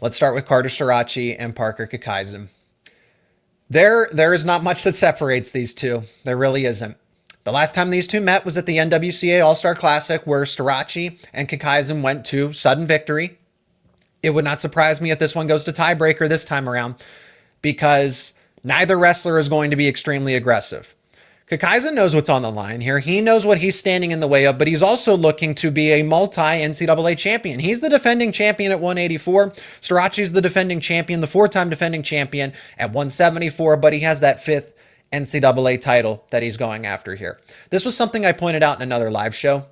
Let's start with Carter Starocci and Parker Kakaisen. There is not much that separates these two. There really isn't. The last time these two met was at the NWCA All-Star Classic, where Starocci and Kakaisen went to sudden victory. It would not surprise me if this one goes to tiebreaker this time around, because neither wrestler is going to be extremely aggressive. Kakaisen knows what's on the line here. He knows what he's standing in the way of, but he's also looking to be a multi-NCAA champion. He's the defending champion at 184. Starocci's the defending champion, the four-time defending champion at 174, but he has that fifth NCAA title that he's going after here. This was something I pointed out in another live show.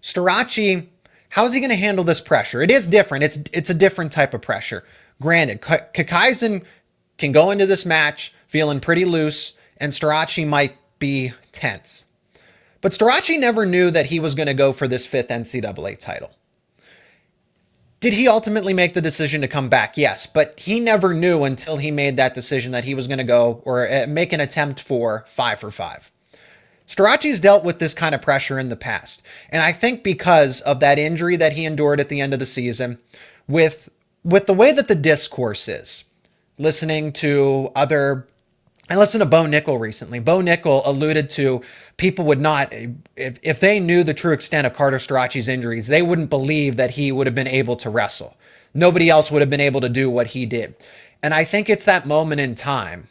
Starocci, how is he going to handle this pressure? It is different. It's a different type of pressure. Granted, Kakaisen can go into this match feeling pretty loose, and Starocci might be tense. But Starocci never knew that he was going to go for this fifth NCAA title. Did he ultimately make the decision to come back? Yes, but he never knew until he made that decision that he was going to go or make an attempt for 5 for 5. Starocci's dealt with this kind of pressure in the past, and I think because of that injury that he endured at the end of the season, with the way that the discourse is, listening to I listened to Bo Nickel recently. Bo Nickel alluded to people would not, if they knew the true extent of Carter Starocci's injuries, they wouldn't believe that he would have been able to wrestle. Nobody else would have been able to do what he did. And I think it's that moment in time,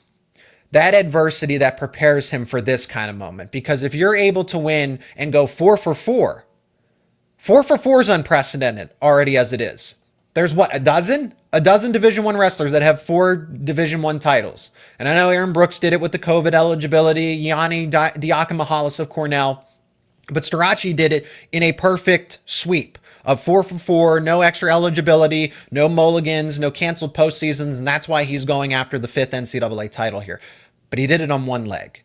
that adversity that prepares him for this kind of moment. Because if you're able to win and go 4 for 4, 4 for 4 is unprecedented already as it is. There's what, a dozen Division I wrestlers that have 4 Division I titles. And I know Aaron Brooks did it with the COVID eligibility, Yanni Diakomahalis of Cornell, but Starocci did it in a perfect sweep of 4 for 4, no extra eligibility, no mulligans, no canceled postseasons, and that's why he's going after the 5th NCAA title here. But he did it on one leg.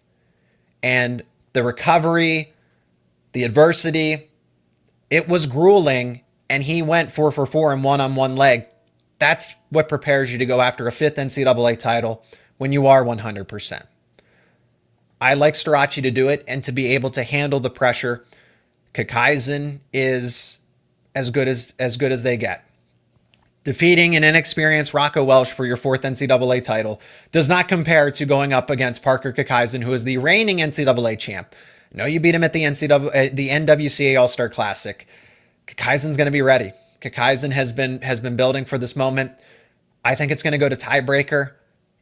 And the recovery, the adversity, it was grueling, and he went 4 for 4 and won on one leg. That's what prepares you to go after a 5th NCAA title when you are 100%. I like Starocci to do it and to be able to handle the pressure. Kakaisen is as good as they get. Defeating an inexperienced Rocco Welsh for your 4th NCAA title does not compare to going up against Parker Kakaisen, who is the reigning NCAA champ. No, you beat him at the NWCA All-Star Classic. Kakaisen's going to be ready. Kakaisen has been building for this moment. I think it's going to go to tiebreaker.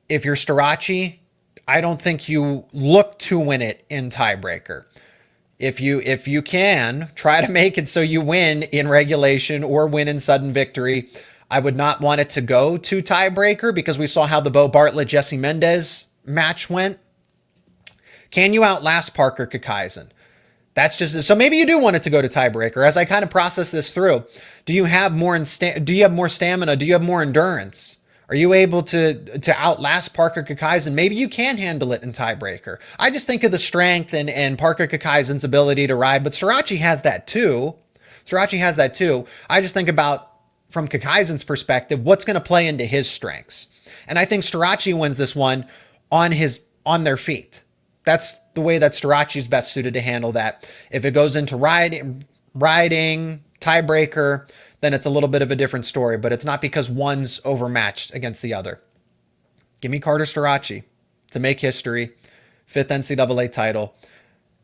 If you're Starocci, I don't think you look to win it in tiebreaker. If you can, try to make it so you win in regulation or win in sudden victory. I would not want it to go to tiebreaker because we saw how the Bo Bartlett-Jesse Mendez match went. Can you outlast Parker Kakaisen? That's just so. Maybe you do want it to go to tiebreaker. As I kind of process this through, do you have more stamina? Do you have more endurance? Are you able to outlast Parker Kakaisen? Maybe you can handle it in tiebreaker. I just think of the strength and Parker Kakaisen's ability to ride, but Starocci has that too. I just think about, from Kakaisen's perspective, what's going to play into his strengths. And I think Starocci wins this one on their feet. That's the way that Starocci's best suited to handle that. If it goes into riding, tiebreaker, then it's a little bit of a different story, but it's not because one's overmatched against the other. Give me Carter Starocci to make history, 5th NCAA title.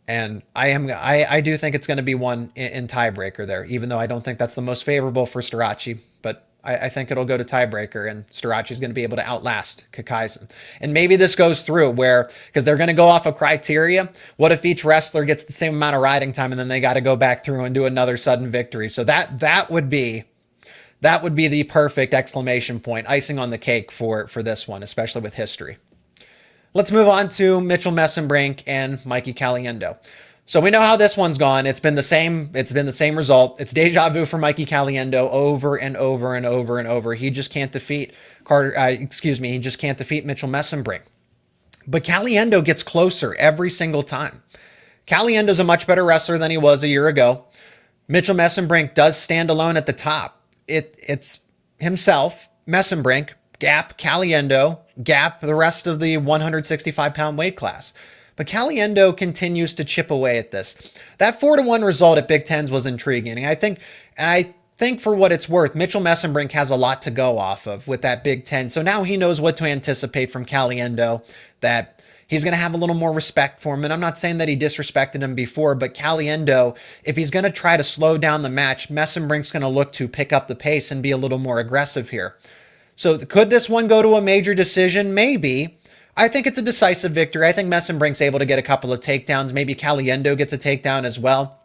And I do think it's going to be one in tiebreaker there, even though I don't think that's the most favorable for Starocci, but I think it'll go to tiebreaker, and Starocci's going to be able to outlast Kakaisen. And maybe this goes through because they're going to go off of criteria. What if each wrestler gets the same amount of riding time, and then they got to go back through and do another sudden victory? So that would be the perfect exclamation point, icing on the cake for this one, especially with history. Let's move on to Mitchell Mesenbrink and Mikey Caliendo. So we know how this one's gone. It's been the same result. It's deja vu for Mikey Caliendo over and over and over and over. He just can't defeat he just can't defeat Mitchell Mesenbrink. But Caliendo gets closer every single time. Caliendo's a much better wrestler than he was a year ago. Mitchell Mesenbrink does stand alone at the top. It's himself, Mesenbrink, Gap, Caliendo, Gap, the rest of the 165-pound weight class. But Caliendo continues to chip away at this. That 4-1 result at Big Tens was intriguing. And I think for what it's worth, Mitchell Mesenbrink has a lot to go off of with that Big Ten. So now he knows what to anticipate from Caliendo, that he's going to have a little more respect for him. And I'm not saying that he disrespected him before, but Caliendo, if he's going to try to slow down the match, Mesenbrink's going to look to pick up the pace and be a little more aggressive here. So could this one go to a major decision? Maybe. I think it's a decisive victory. I think Mesenbrink's able to get a couple of takedowns. Maybe Caliendo gets a takedown as well.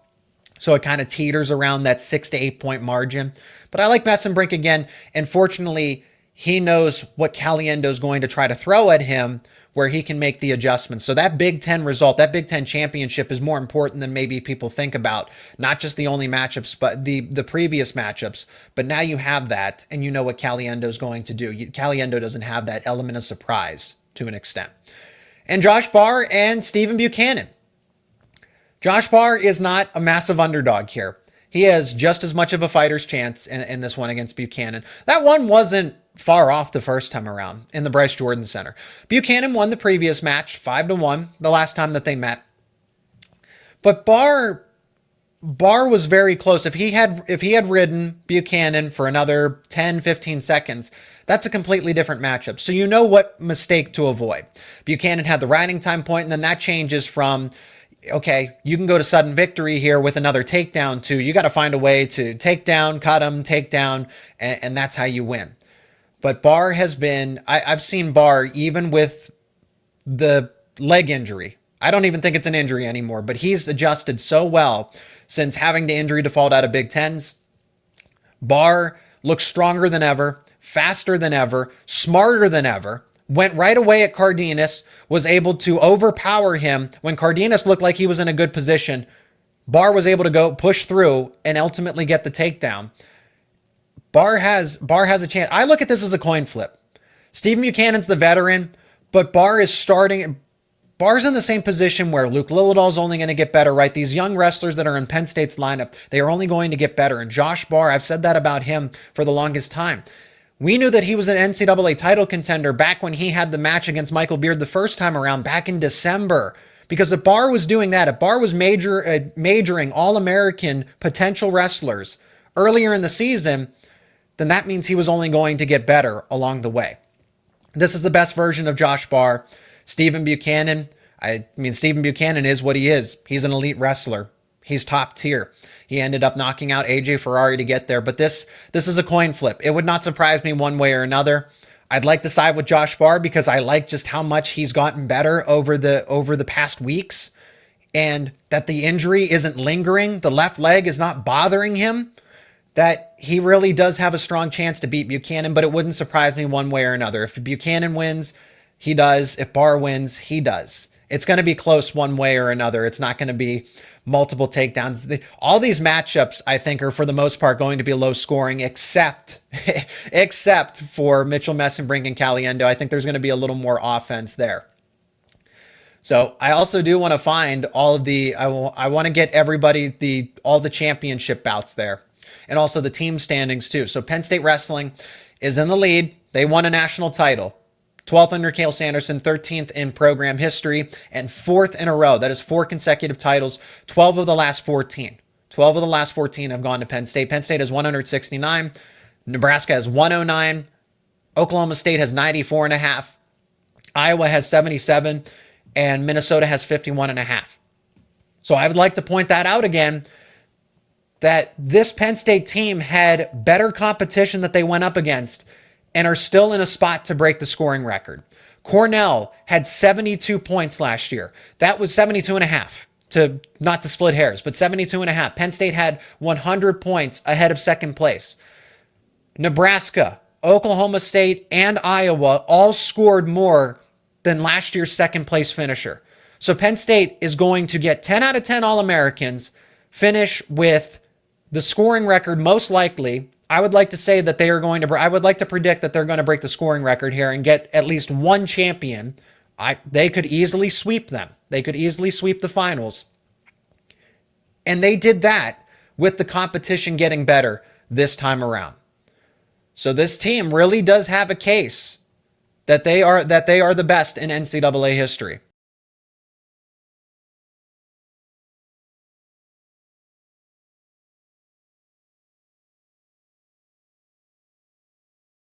So it kind of teeters around that 6 to 8 point margin. But I like Mesenbrink again. And fortunately, he knows what Caliendo is going to try to throw at him, where he can make the adjustments. So that Big Ten result, that Big Ten championship, is more important than maybe people think about. Not just the only matchups, but the previous matchups. But now you have that, and you know what Caliendo is going to do. Caliendo doesn't have that element of surprise to an extent. And Josh Barr and Stephen Buchanan. Josh Barr is not a massive underdog here. He has just as much of a fighter's chance in this one against Buchanan. That one wasn't far off the first time around in the Bryce Jordan Center. Buchanan won the previous match 5-1 the last time that they met. But Barr was very close. If he had ridden Buchanan for another 10, 15 seconds, that's a completely different matchup. So you know what mistake to avoid. Buchanan had the riding time point, and then that changes from, okay, you can go to sudden victory here with another takedown, to you got to find a way to take down, cut him, take down, and that's how you win. But Barr has been, I've seen Barr even with the leg injury. I don't even think it's an injury anymore, but he's adjusted so well since having the injury default out of Big Tens. Barr looks stronger than ever, faster than ever, smarter than ever. Went right away at Cardenas, was able to overpower him. When Cardenas looked like he was in a good position, Barr was able to go push through and ultimately get the takedown. Barr has a chance. I look at this as a coin flip. Stephen Buchanan's the veteran, but Barr's in the same position where Luke Lilladall's only going to get better, right? These young wrestlers that are in Penn State's lineup, they are only going to get better. And Josh Barr, I've said that about him for the longest time. We knew that he was an NCAA title contender back when he had the match against Michael Beard the first time around back in December. Because if Barr was doing that, if Barr was majoring All-American potential wrestlers earlier in the season, then that means he was only going to get better along the way. This is the best version of Josh Barr. Stephen Buchanan, Stephen Buchanan is what he is. He's an elite wrestler. He's top tier. He ended up knocking out AJ Ferrari to get there, but this is a coin flip. It would not surprise me one way or another. I'd like to side with Josh Barr because I like just how much he's gotten better over the past weeks, and that the injury isn't lingering. The left leg is not bothering him. That he really does have a strong chance to beat Buchanan, but it wouldn't surprise me one way or another. If Buchanan wins, he does. If Barr wins, he does. It's going to be close one way or another. It's not going to be multiple takedowns. All these matchups, I think, are for the most part going to be low scoring, except for Mitchell Mesenbrink and Caliendo. I think there's going to be a little more offense there. So I also do want to find all of I want to get everybody all the championship bouts there, and also the team standings too. So Penn State Wrestling is in the lead. They won a national title. 12th under Cale Sanderson, 13th in program history, and 4th in a row. That is 4 consecutive titles, 12 of the last 14. 12 of the last 14 have gone to Penn State. Penn State has 169. Nebraska has 109. Oklahoma State has 94.5. Iowa has 77. And Minnesota has 51.5. So I would like to point that out again, that this Penn State team had better competition that they went up against and are still in a spot to break the scoring record. Cornell had 72 points last year. That was 72.5, not to split hairs, but 72.5. Penn State had 100 points ahead of second place. Nebraska, Oklahoma State, and Iowa all scored more than last year's second place finisher. So Penn State is going to get 10 out of 10 All-Americans, finish with the scoring record most likely. I would like to say that I would like to predict that they're going to break the scoring record here and get at least one champion. They could easily sweep them. They could easily sweep the finals. And they did that with the competition getting better this time around. So this team really does have a case that they are the best in NCAA history.